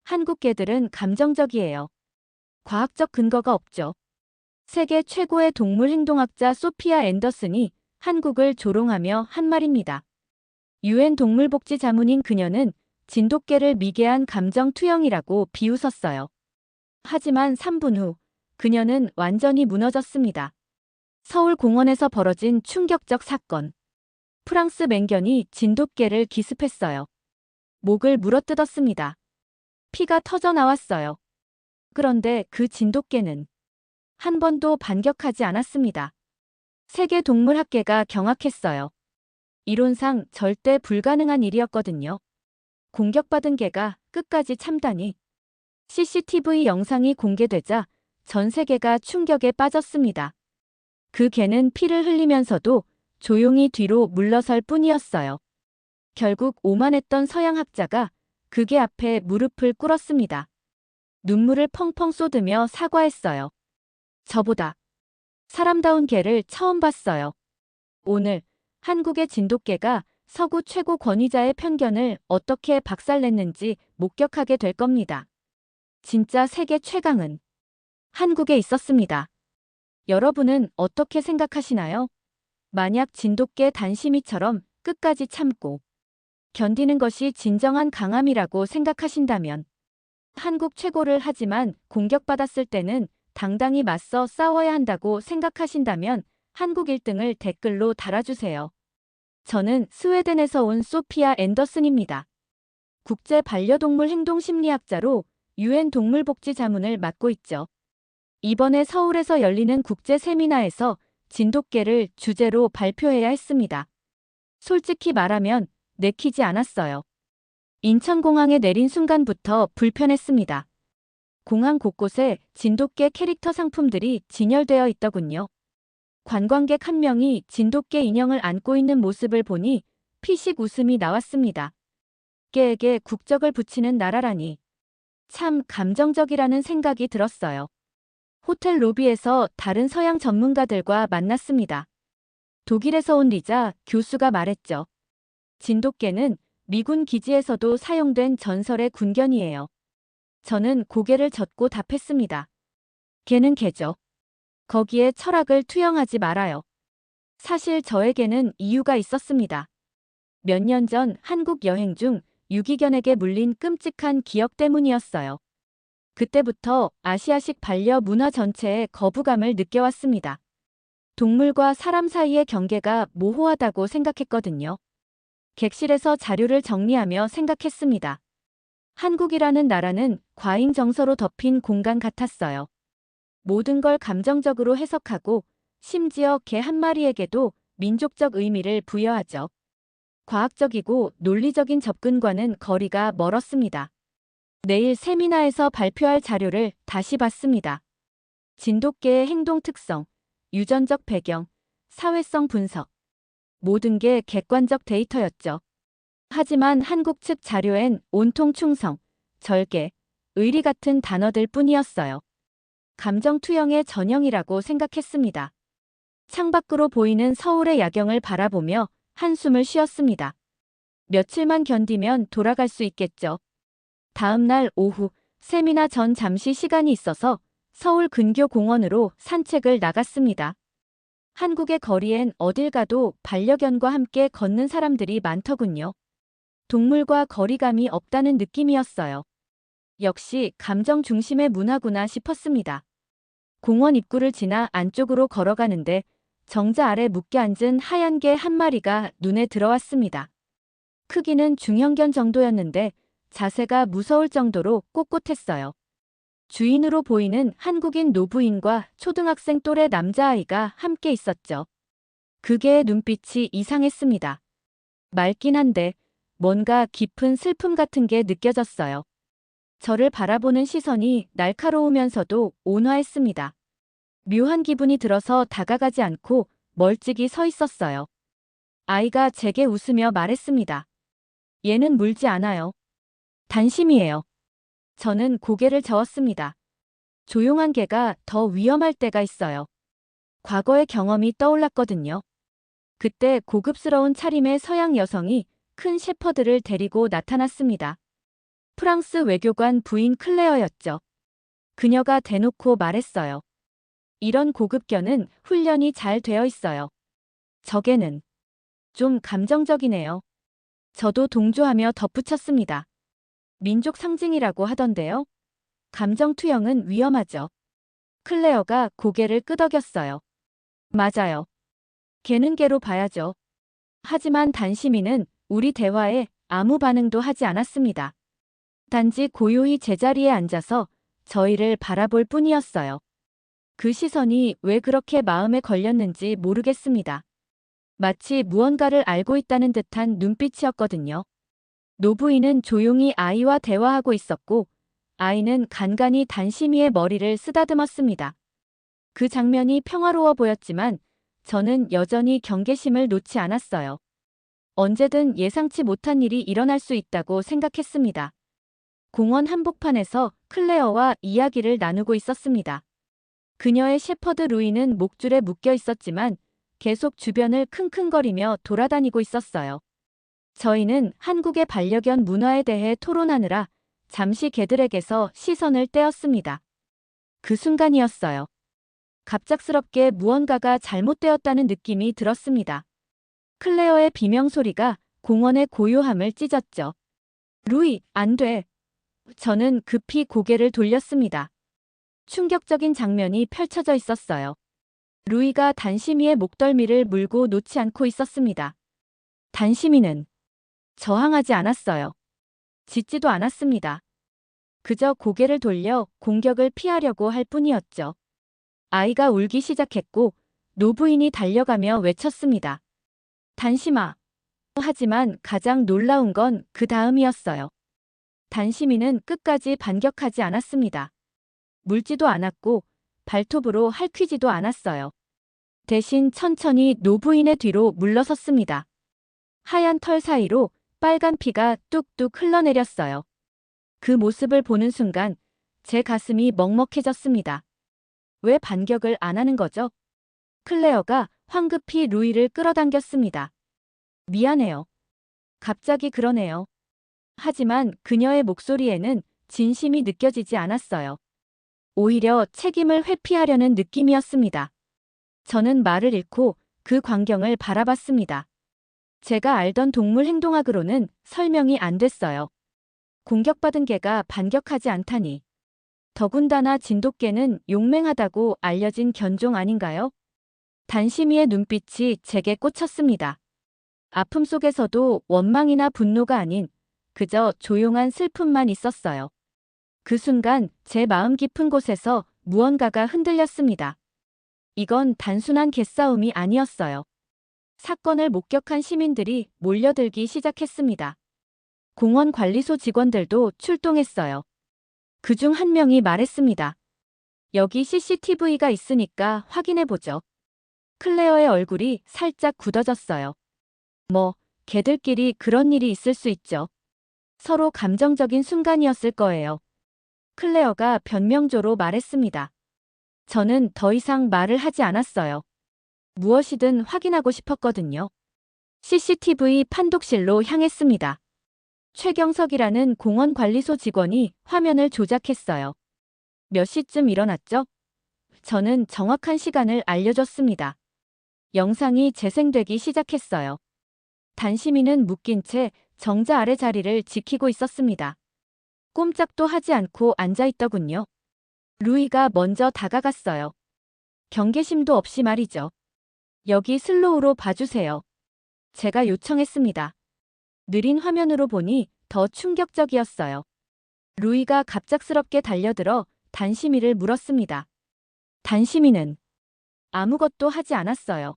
한국 개들은 감정적이에요. 과학적 근거가 없죠. 세계 최고의 동물 행동학자 소피아 앤더슨이 한국을 조롱하며 한 말입니다. 유엔 동물복지 자문인 그녀는 진돗개를 미개한 감정 투영이라고 비웃었어요. 하지만 3분 후 그녀는 완전히 무너졌습니다. 서울 공원에서 벌어진 충격적 사건. 프랑스 맹견이 진돗개를 기습했어요. 목을 물어뜯었습니다. 피가 터져 나왔어요. 그런데 그 진돗개는 한 번도 반격하지 않았습니다. 세계동물학계가 경악했어요. 이론상 절대 불가능한 일이었거든요. 공격받은 개가 끝까지 참다니. CCTV 영상이 공개되자 전 세계가 충격에 빠졌습니다. 그 개는 피를 흘리면서도 조용히 뒤로 물러설 뿐이었어요. 결국 오만했던 서양 학자가 그 개 앞에 무릎을 꿇었습니다. 눈물을 펑펑 쏟으며 사과했어요. 저보다 사람다운 개를 처음 봤어요. 오늘 한국의 진돗개가 서구 최고 권위자의 편견을 어떻게 박살냈는지 목격하게 될 겁니다. 진짜 세계 최강은 한국에 있었습니다. 여러분은 어떻게 생각하시나요? 만약 진돗개 단심이처럼 끝까지 참고 견디는 것이 진정한 강함이라고 생각하신다면, 한국 최고를 하지만 공격받았을 때는 당당히 맞서 싸워야 한다고 생각하신다면 한국 1등을 댓글로 달아주세요. 저는 스웨덴에서 온 소피아 앤더슨입니다. 국제 반려동물 행동심리학자로 유엔 동물복지 자문을 맡고 있죠. 이번에 서울에서 열리는 국제 세미나에서 진돗개를 주제로 발표해야 했습니다. 솔직히 말하면 내키지 않았어요. 인천공항에 내린 순간부터 불편했습니다. 공항 곳곳에 진돗개 캐릭터 상품들이 진열되어 있더군요. 관광객 한 명이 진돗개 인형을 안고 있는 모습을 보니 피식 웃음이 나왔습니다. 개에게 국적을 붙이는 나라라니. 참 감정적이라는 생각이 들었어요. 호텔 로비에서 다른 서양 전문가들과 만났습니다. 독일에서 온 리자 교수가 말했죠. 진돗개는 미군 기지에서도 사용된 전설의 군견이에요. 저는 고개를 젓고 답했습니다. 개는 개죠. 거기에 철학을 투영하지 말아요. 사실 저에게는 이유가 있었습니다. 몇 년 전 한국 여행 중 유기견에게 물린 끔찍한 기억 때문이었어요. 그때부터 아시아식 반려 문화 전체에 거부감을 느껴왔습니다. 동물과 사람 사이의 경계가 모호하다고 생각했거든요. 객실에서 자료를 정리하며 생각했습니다. 한국이라는 나라는 과잉 정서로 덮인 공간 같았어요. 모든 걸 감정적으로 해석하고 심지어 개 한 마리에게도 민족적 의미를 부여하죠. 과학적이고 논리적인 접근과는 거리가 멀었습니다. 내일 세미나에서 발표할 자료를 다시 봤습니다. 진돗개의 행동 특성, 유전적 배경, 사회성 분석. 모든 게 객관적 데이터였죠. 하지만 한국 측 자료엔 온통 충성, 절개, 의리 같은 단어들 뿐이었어요. 감정 투영의 전형이라고 생각했습니다. 창밖으로 보이는 서울의 야경을 바라보며 한숨을 쉬었습니다. 며칠만 견디면 돌아갈 수 있겠죠. 다음 날 오후 세미나 전 잠시 시간이 있어서 서울 근교 공원으로 산책을 나갔습니다. 한국의 거리엔 어딜 가도 반려견과 함께 걷는 사람들이 많더군요. 동물과 거리감이 없다는 느낌이었어요. 역시 감정 중심의 문화구나 싶었습니다. 공원 입구를 지나 안쪽으로 걸어가는데 정자 아래 묵게 앉은 하얀 개 한 마리가 눈에 들어왔습니다. 크기는 중형견 정도였는데 자세가 무서울 정도로 꼿꼿했어요. 주인으로 보이는 한국인 노부인과 초등학생 또래 남자아이가 함께 있었죠. 그 개의 눈빛이 이상했습니다. 맑긴 한데 뭔가 깊은 슬픔 같은 게 느껴졌어요. 저를 바라보는 시선이 날카로우면서도 온화했습니다. 묘한 기분이 들어서 다가가지 않고 멀찍이 서 있었어요. 아이가 제게 웃으며 말했습니다. 얘는 물지 않아요. 단심이에요. 저는 고개를 저었습니다. 조용한 개가 더 위험할 때가 있어요. 과거의 경험이 떠올랐거든요. 그때 고급스러운 차림의 서양 여성이 큰 셰퍼드를 데리고 나타났습니다. 프랑스 외교관 부인 클레어였죠. 그녀가 대놓고 말했어요. 이런 고급견은 훈련이 잘 되어 있어요. 저게는 좀 감정적이네요. 저도 동조하며 덧붙였습니다. 민족 상징이라고 하던데요. 감정 투영은 위험하죠. 클레어가 고개를 끄덕였어요. 맞아요. 걔는 걔로 봐야죠. 하지만 단시민은 우리 대화에 아무 반응도 하지 않았습니다. 단지 고요히 제자리에 앉아서 저희를 바라볼 뿐이었어요. 그 시선이 왜 그렇게 마음에 걸렸는지 모르겠습니다. 마치 무언가를 알고 있다는 듯한 눈빛이었거든요. 노부인은 조용히 아이와 대화하고 있었고 아이는 간간히 단심이의 머리를 쓰다듬었습니다. 그 장면이 평화로워 보였지만 저는 여전히 경계심을 놓지 않았어요. 언제든 예상치 못한 일이 일어날 수 있다고 생각했습니다. 공원 한복판에서 클레어와 이야기를 나누고 있었습니다. 그녀의 shepherd 루이는 목줄에 묶여 있었지만 계속 주변을 킁킁거리며 돌아다니고 있었어요. 저희는 한국의 반려견 문화에 대해 토론하느라 잠시 개들에게서 시선을 떼었습니다. 그 순간이었어요. 갑작스럽게 무언가가 잘못되었다는 느낌이 들었습니다. 클레어의 비명소리가 공원의 고요함을 찢었죠. 루이, 안 돼. 저는 급히 고개를 돌렸습니다. 충격적인 장면이 펼쳐져 있었어요. 루이가 단심이의 목덜미를 물고 놓지 않고 있었습니다. 단심이는 저항하지 않았어요. 짖지도 않았습니다. 그저 고개를 돌려 공격을 피하려고 할 뿐이었죠. 아이가 울기 시작했고 노부인이 달려가며 외쳤습니다. 단심아. 하지만 가장 놀라운 건 그 다음이었어요. 단심이는 끝까지 반격하지 않았습니다. 물지도 않았고 발톱으로 핥히지도 않았어요. 대신 천천히 노부인의 뒤로 물러섰습니다. 하얀 털 사이로 빨간 피가 뚝뚝 흘러내렸어요. 그 모습을 보는 순간 제 가슴이 먹먹해졌습니다. 왜 반격을 안 하는 거죠? 클레어가 황급히 루이를 끌어당겼습니다. 미안해요. 갑자기 그러네요. 하지만 그녀의 목소리에는 진심이 느껴지지 않았어요. 오히려 책임을 회피하려는 느낌이었습니다. 저는 말을 잃고 그 광경을 바라봤습니다. 제가 알던 동물 행동학으로는 설명이 안 됐어요. 공격받은 개가 반격하지 않다니. 더군다나 진돗개는 용맹하다고 알려진 견종 아닌가요? 단심이의 눈빛이 제게 꽂혔습니다. 아픔 속에서도 원망이나 분노가 아닌 그저 조용한 슬픔만 있었어요. 그 순간 제 마음 깊은 곳에서 무언가가 흔들렸습니다. 이건 단순한 개싸움이 아니었어요. 사건을 목격한 시민들이 몰려들기 시작했습니다. 공원 관리소 직원들도 출동했어요. 그중 한 명이 말했습니다. 여기 CCTV가 있으니까 확인해보죠. 클레어의 얼굴이 살짝 굳어졌어요. 개들끼리 그런 일이 있을 수 있죠. 서로 감정적인 순간이었을 거예요. 클레어가 변명조로 말했습니다. 저는 더 이상 말을 하지 않았어요. 무엇이든 확인하고 싶었거든요. CCTV 판독실로 향했습니다. 최경석이라는 공원관리소 직원이 화면을 조작했어요. 몇 시쯤 일어났죠? 저는 정확한 시간을 알려줬습니다. 영상이 재생되기 시작했어요. 단심이는 묶인 채 정자 아래 자리를 지키고 있었습니다. 꼼짝도 하지 않고 앉아있더군요. 루이가 먼저 다가갔어요. 경계심도 없이 말이죠. 여기 슬로우로 봐주세요. 제가 요청했습니다. 느린 화면으로 보니 더 충격적이었어요. 루이가 갑작스럽게 달려들어 단심이를 물었습니다. 단심이는 아무것도 하지 않았어요.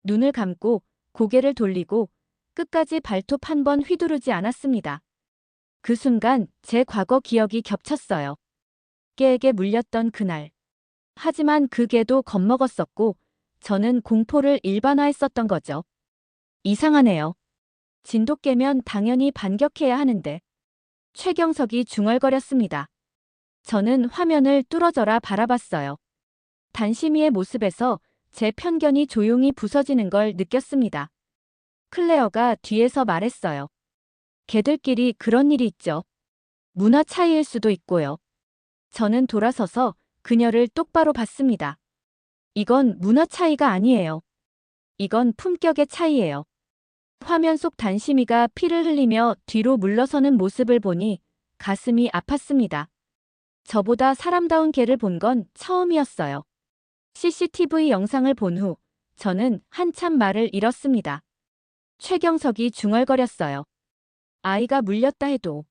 눈을 감고 고개를 돌리고 끝까지 발톱 한 번 휘두르지 않았습니다. 그 순간 제 과거 기억이 겹쳤어요. 개에게 물렸던 그날. 하지만 그 개도 겁먹었었고 저는 공포를 일반화했었던 거죠. 이상하네요. 진돗개면 당연히 반격해야 하는데. 최경석이 중얼거렸습니다. 저는 화면을 뚫어져라 바라봤어요. 단심이의 모습에서 제 편견이 조용히 부서지는 걸 느꼈습니다. 클레어가 뒤에서 말했어요. 개들끼리 그런 일이 있죠. 문화 차이일 수도 있고요. 저는 돌아서서 그녀를 똑바로 봤습니다. 이건 문화 차이가 아니에요. 이건 품격의 차이예요. 화면 속 단심이가 피를 흘리며 뒤로 물러서는 모습을 보니 가슴이 아팠습니다. 저보다 사람다운 걔를 본 건 처음이었어요. CCTV 영상을 본 후 저는 한참 말을 잃었습니다. 최경석이 중얼거렸어요. 아이가 물렸다 해도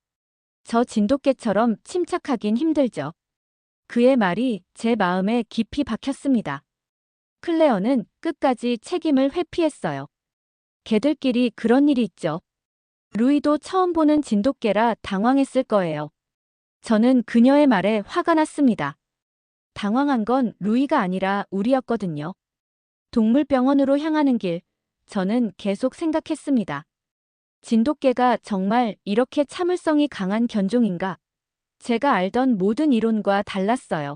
저 진돗개처럼 침착하긴 힘들죠. 그의 말이 제 마음에 깊이 박혔습니다. 클레어는 끝까지 책임을 회피했어요. 개들끼리 그런 일이 있죠. 루이도 처음 보는 진돗개라 당황했을 거예요. 저는 그녀의 말에 화가 났습니다. 당황한 건 루이가 아니라 우리였거든요. 동물병원으로 향하는 길, 저는 계속 생각했습니다. 진돗개가 정말 이렇게 참을성이 강한 견종인가? 제가 알던 모든 이론과 달랐어요.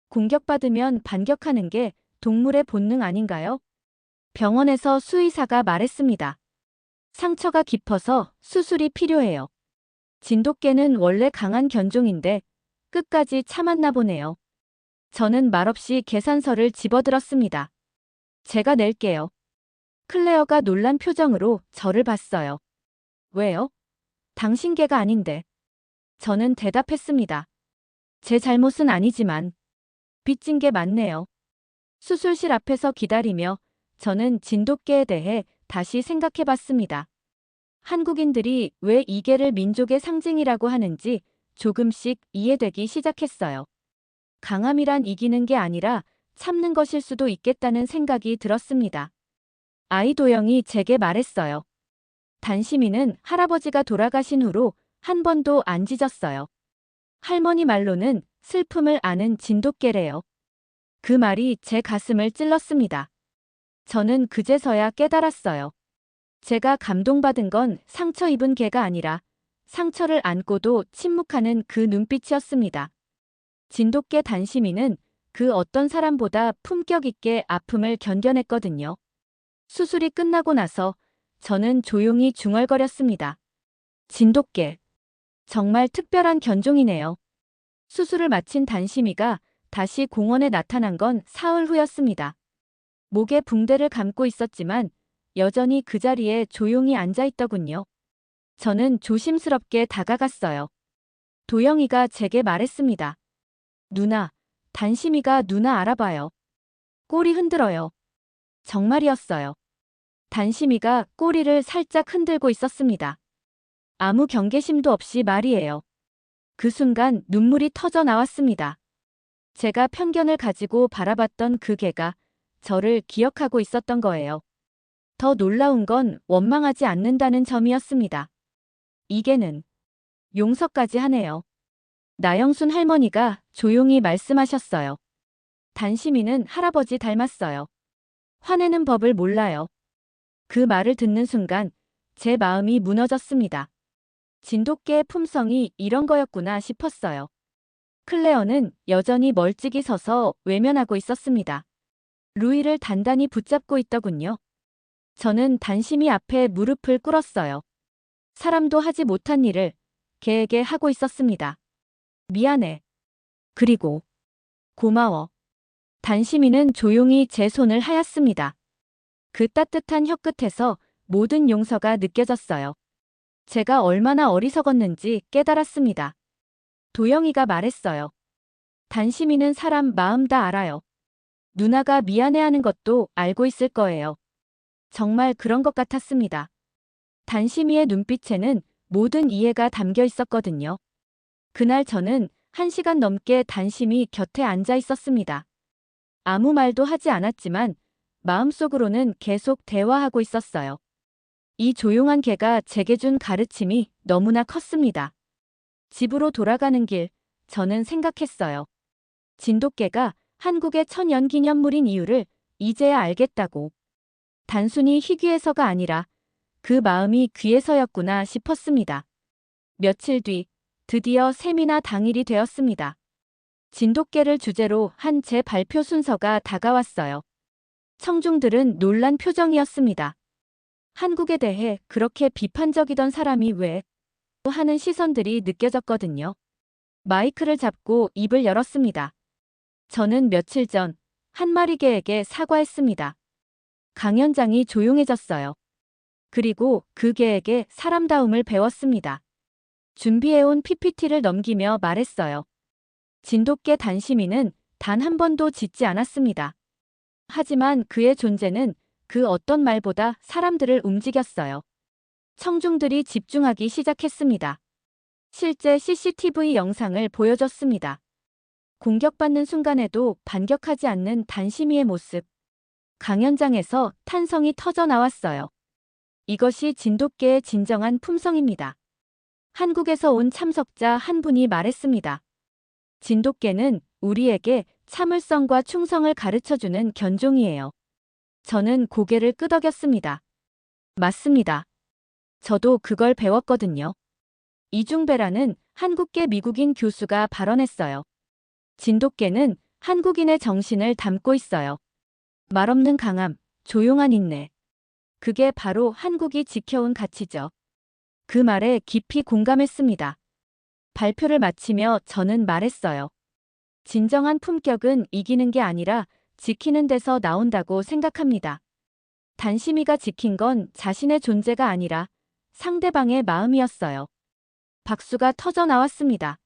공격받으면 반격하는 게 동물의 본능 아닌가요? 병원에서 수의사가 말했습니다. 상처가 깊어서 수술이 필요해요. 진돗개는 원래 강한 견종인데 끝까지 참았나 보네요. 저는 말없이 계산서를 집어들었습니다. 제가 낼게요. 클레어가 놀란 표정으로 저를 봤어요. 왜요? 당신 개가 아닌데. 저는 대답했습니다. 제 잘못은 아니지만 빚진 게 맞네요. 수술실 앞에서 기다리며 저는 진돗개에 대해 다시 생각해 봤습니다. 한국인들이 왜 이 개를 민족의 상징이라고 하는지 조금씩 이해되기 시작했어요. 강함이란 이기는 게 아니라 참는 것일 수도 있겠다는 생각이 들었습니다. 아이 도영이 제게 말했어요. 단심이는 할아버지가 돌아가신 후로 한 번도 안 짖었어요. 할머니 말로는 슬픔을 아는 진돗개래요. 그 말이 제 가슴을 찔렀습니다. 저는 그제서야 깨달았어요. 제가 감동받은 건 상처 입은 개가 아니라 상처를 안고도 침묵하는 그 눈빛이었습니다. 진돗개 단심이는 그 어떤 사람보다 품격 있게 아픔을 견뎌냈거든요. 수술이 끝나고 나서 저는 조용히 중얼거렸습니다. 진돗개. 정말 특별한 견종이네요. 수술을 마친 단심이가 다시 공원에 나타난 건 사흘 후였습니다. 목에 붕대를 감고 있었지만 여전히 그 자리에 조용히 앉아 있더군요. 저는 조심스럽게 다가갔어요. 도영이가 제게 말했습니다. 누나, 단심이가 누나 알아봐요. 꼬리 흔들어요. 정말이었어요. 단심이가 꼬리를 살짝 흔들고 있었습니다. 아무 경계심도 없이 말이에요. 그 순간 눈물이 터져 나왔습니다. 제가 편견을 가지고 바라봤던 그 개가 저를 기억하고 있었던 거예요. 더 놀라운 건 원망하지 않는다는 점이었습니다. 이 개는 용서까지 하네요. 나영순 할머니가 조용히 말씀하셨어요. 단심이는 할아버지 닮았어요. 화내는 법을 몰라요. 그 말을 듣는 순간 제 마음이 무너졌습니다. 진돗개의 품성이 이런 거였구나 싶었어요. 클레어는 여전히 멀찍이 서서 외면하고 있었습니다. 루이를 단단히 붙잡고 있더군요. 저는 단심이 앞에 무릎을 꿇었어요. 사람도 하지 못한 일을 개에게 하고 있었습니다. 미안해. 그리고 고마워. 단심이는 조용히 제 손을 하였습니다. 그 따뜻한 혀끝에서 모든 용서가 느껴졌어요. 제가 얼마나 어리석었는지 깨달았습니다. 도영이가 말했어요. 단심이는 사람 마음 다 알아요. 누나가 미안해하는 것도 알고 있을 거예요. 정말 그런 것 같았습니다. 단심이의 눈빛에는 모든 이해가 담겨 있었거든요. 그날 저는 1시간 넘게 단심이 곁에 앉아 있었습니다. 아무 말도 하지 않았지만 마음속으로는 계속 대화하고 있었어요. 이 조용한 개가 제게 준 가르침이 너무나 컸습니다. 집으로 돌아가는 길, 저는 생각했어요. 진돗개가 한국의 천연기념물인 이유를 이제야 알겠다고. 단순히 희귀해서가 아니라 그 마음이 귀해서였구나 싶었습니다. 며칠 뒤 드디어 세미나 당일이 되었습니다. 진돗개를 주제로 한 제 발표 순서가 다가왔어요. 청중들은 놀란 표정이었습니다. 한국에 대해 그렇게 비판적이던 사람이 왜 하는 시선들이 느껴졌거든요. 마이크를 잡고 입을 열었습니다. 저는 며칠 전 한 마리 개에게 사과했습니다. 강연장이 조용해졌어요. 그리고 그 개에게 사람다움을 배웠습니다. 준비해온 PPT를 넘기며 말했어요. 진돗개 단심이는 단 한 번도 짖지 않았습니다. 하지만 그의 존재는 그 어떤 말보다 사람들을 움직였어요. 청중들이 집중하기 시작했습니다. 실제 CCTV 영상을 보여줬습니다. 공격받는 순간에도 반격하지 않는 단심이의 모습. 강연장에서 탄성이 터져 나왔어요. 이것이 진돗개의 진정한 품성입니다. 한국에서 온 참석자 한 분이 말했습니다. 진돗개는 우리에게 참을성과 충성을 가르쳐주는 견종이에요. 저는 고개를 끄덕였습니다. 맞습니다. 저도 그걸 배웠거든요. 이중배라는 한국계 미국인 교수가 발언했어요. 진돗개는 한국인의 정신을 담고 있어요. 말없는 강함, 조용한 인내. 그게 바로 한국이 지켜온 가치죠. 그 말에 깊이 공감했습니다. 발표를 마치며 저는 말했어요. 진정한 품격은 이기는 게 아니라 지키는 데서 나온다고 생각합니다. 단심이가 지킨 건 자신의 존재가 아니라 상대방의 마음이었어요. 박수가 터져 나왔습니다.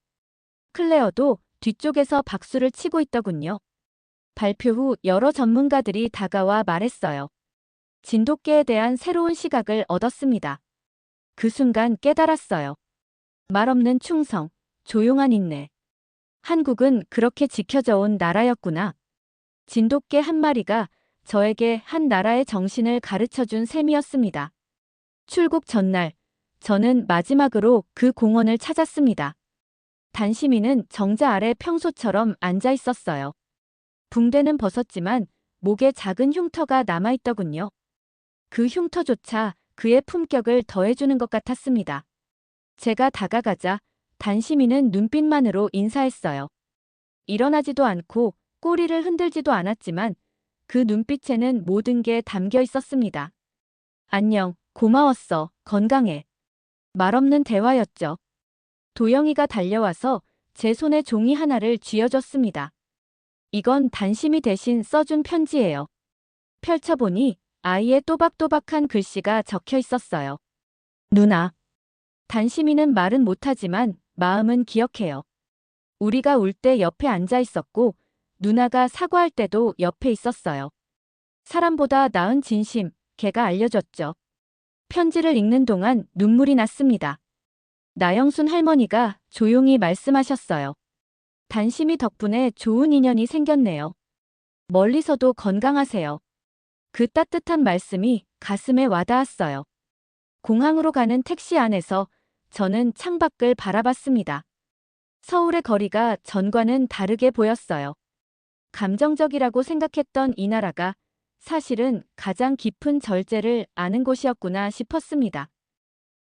클레어도 뒤쪽에서 박수를 치고 있더군요. 발표 후 여러 전문가들이 다가와 말했어요. 진돗개에 대한 새로운 시각을 얻었습니다. 그 순간 깨달았어요. 말없는 충성, 조용한 인내. 한국은 그렇게 지켜져 온 나라였구나. 진돗개 한 마리가 저에게 한 나라의 정신을 가르쳐준 셈이었습니다. 출국 전날, 저는 마지막으로 그 공원을 찾았습니다. 단심이는 정자 아래 평소처럼 앉아 있었어요. 붕대는 벗었지만 목에 작은 흉터가 남아있더군요. 그 흉터조차 그의 품격을 더해주는 것 같았습니다. 제가 다가가자 단심이는 눈빛만으로 인사했어요. 일어나지도 않고 꼬리를 흔들지도 않았지만 그 눈빛에는 모든 게 담겨 있었습니다. 안녕, 고마웠어, 건강해. 말없는 대화였죠. 도영이가 달려와서 제 손에 종이 하나를 쥐어줬습니다. 이건 단심이 대신 써준 편지예요. 펼쳐보니 아이의 또박또박한 글씨가 적혀 있었어요. 누나. 단심이는 말은 못하지만 마음은 기억해요. 우리가 울 때 옆에 앉아 있었고 누나가 사과할 때도 옆에 있었어요. 사람보다 나은 진심, 걔가 알려줬죠. 편지를 읽는 동안 눈물이 났습니다. 나영순 할머니가 조용히 말씀하셨어요. 단심이 덕분에 좋은 인연이 생겼네요. 멀리서도 건강하세요. 그 따뜻한 말씀이 가슴에 와닿았어요. 공항으로 가는 택시 안에서 저는 창밖을 바라봤습니다. 서울의 거리가 전과는 다르게 보였어요. 감정적이라고 생각했던 이 나라가 사실은 가장 깊은 절제를 아는 곳이었구나 싶었습니다.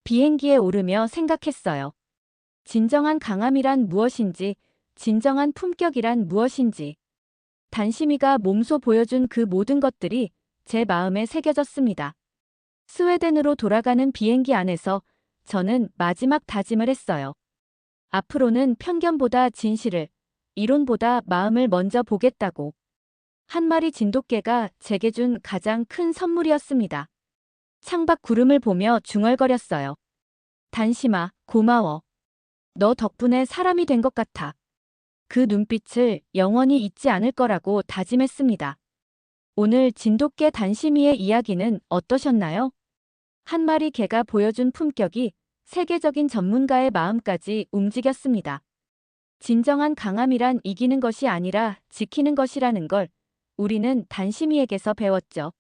비행기에 오르며 생각했어요. 진정한 강함이란 무엇인지, 진정한 품격이란 무엇인지. 단심이가 몸소 보여준 그 모든 것들이 제 마음에 새겨졌습니다. 스웨덴으로 돌아가는 비행기 안에서 저는 마지막 다짐을 했어요. 앞으로는 편견보다 진실을, 이론보다 마음을 먼저 보겠다고. 한 마리 진돗개가 제게 준 가장 큰 선물이었습니다. 창밖 구름을 보며 중얼거렸어요. 단심아, 고마워. 너 덕분에 사람이 된 것 같아. 그 눈빛을 영원히 잊지 않을 거라고 다짐했습니다. 오늘 진돗개 단심이의 이야기는 어떠셨나요? 한 마리 개가 보여준 품격이 세계적인 전문가의 마음까지 움직였습니다. 진정한 강함이란 이기는 것이 아니라 지키는 것이라는 걸 우리는 단심이에게서 배웠죠.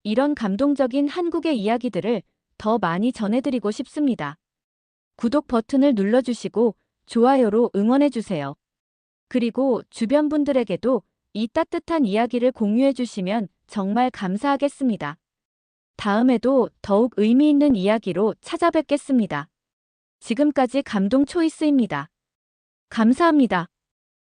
이런 감동적인 한국의 이야기들을 더 많이 전해드리고 싶습니다. 구독 버튼을 눌러주시고 좋아요로 응원해주세요. 그리고 주변 분들에게도 이 따뜻한 이야기를 공유해주시면 정말 감사하겠습니다. 다음에도 더욱 의미 있는 이야기로 찾아뵙겠습니다. 지금까지 감동 초이스입니다. 감사합니다.